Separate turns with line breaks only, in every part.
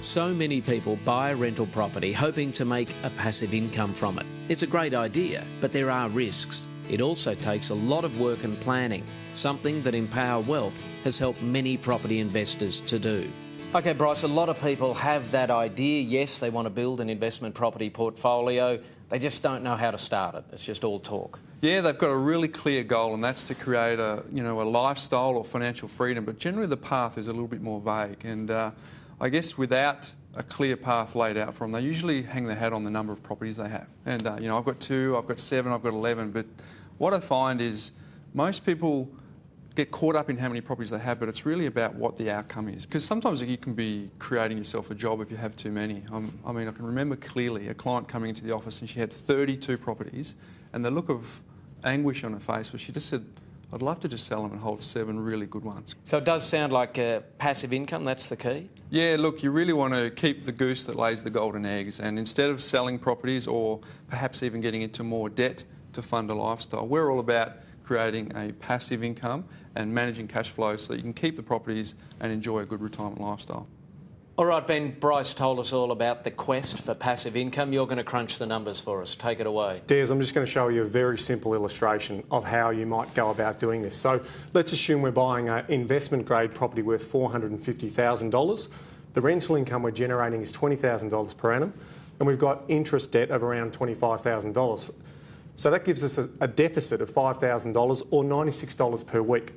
So many people buy a rental property hoping to make a passive income from it. It's a great idea, but there are risks. It also takes a lot of work and planning, something that Empower Wealth has helped many property investors to do. OK, Bryce, a lot of people have that idea. Yes, they want to build an investment property portfolio. They just don't know how to start it. It's just all talk.
Yeah, they've got a really clear goal, and that's to create a lifestyle or financial freedom. But generally, the path is a little bit more vague. And I guess without a clear path laid out for them, they usually hang their hat on the number of properties they have. And I've got 2, I've got 7, I've got 11. But what I find is most people get caught up in how many properties they have, but it's really about what the outcome is. Because sometimes you can be creating yourself a job if you have too many. I mean, I can remember clearly a client coming into the office and she had 32 properties, and the look of anguish on her face was she just said, I'd love to just sell them and hold 7 really good ones.
So it does sound like passive income, that's the key?
Yeah, look, you really want to keep the goose that lays the golden eggs, and instead of selling properties or perhaps even getting into more debt to fund a lifestyle, we're all about creating a passive income and managing cash flow so that you can keep the properties and enjoy a good retirement lifestyle.
All right, Ben, Bryce told us all about the quest for passive income. You're going to crunch the numbers for us. Take it away.
Des, I'm just going to show you a very simple illustration of how you might go about doing this. So let's assume we're buying an investment-grade property worth $450,000. The rental income we're generating is $20,000 per annum, and we've got interest debt of around $25,000. So that gives us a deficit of $5,000 or $96 per week.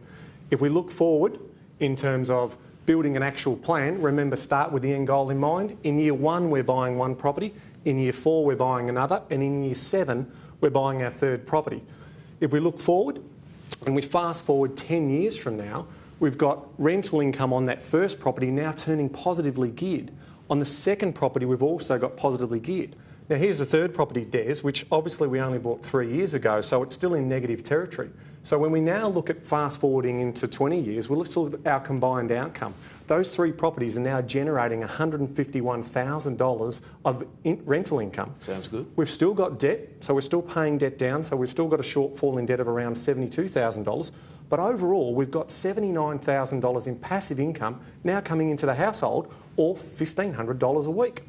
If we look forward in terms of building an actual plan, remember, start with the end goal in mind. In year 1, we're buying one property. In year 4, we're buying another. And in year 7, we're buying our 3rd property. If we look forward and we fast forward 10 years from now, we've got rental income on that first property now turning positively geared. On the second property, we've also got positively geared. Now, here's the 3rd property, Des, which obviously we only bought 3 years ago, so it's still in negative territory. So when we now look at fast forwarding into 20 years, we'll look at our combined outcome. Those 3 properties are now generating $151,000 of rental income.
Sounds good.
We've still got debt, so we're still paying debt down, so we've still got a shortfall in debt of around $72,000. But overall, we've got $79,000 in passive income now coming into the household, or $1,500 a week.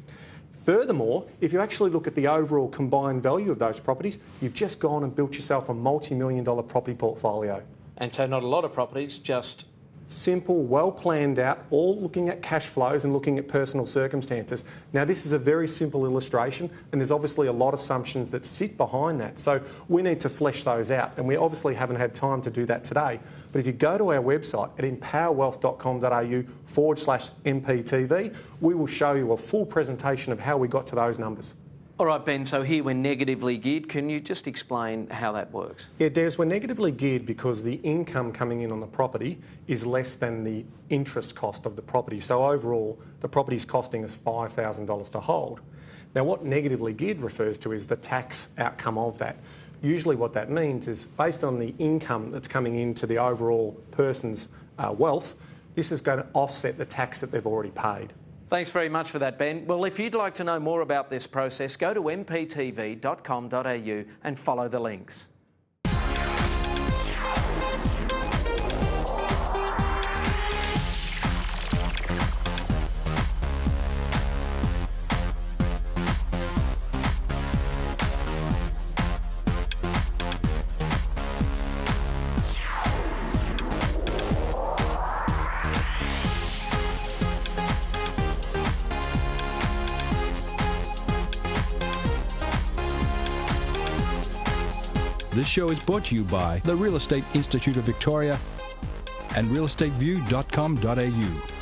Furthermore, if you actually look at the overall combined value of those properties, you've just gone and built yourself a multi-million-dollar property portfolio.
And so not a lot of properties, just
simple, well planned out, all looking at cash flows and looking at personal circumstances. Now, this is a very simple illustration, and there's obviously a lot of assumptions that sit behind that. So we need to flesh those out, and we obviously haven't had time to do that today. But if you go to our website at empowerwealth.com.au/MPTV, we will show you a full presentation of how we got to those numbers.
All right, Ben, so here we're negatively geared. Can you just explain how that works?
Yeah, Des, we're negatively geared because the income coming in on the property is less than the interest cost of the property. So overall, the property's costing us $5,000 to hold. Now, what negatively geared refers to is the tax outcome of that. Usually what that means is based on the income that's coming into the overall person's wealth, this is going to offset the tax that they've already paid.
Thanks very much for that, Ben. Well, if you'd like to know more about this process, go to mptv.com.au and follow the links.
This show is brought to you by the Real Estate Institute of Victoria and realestateview.com.au.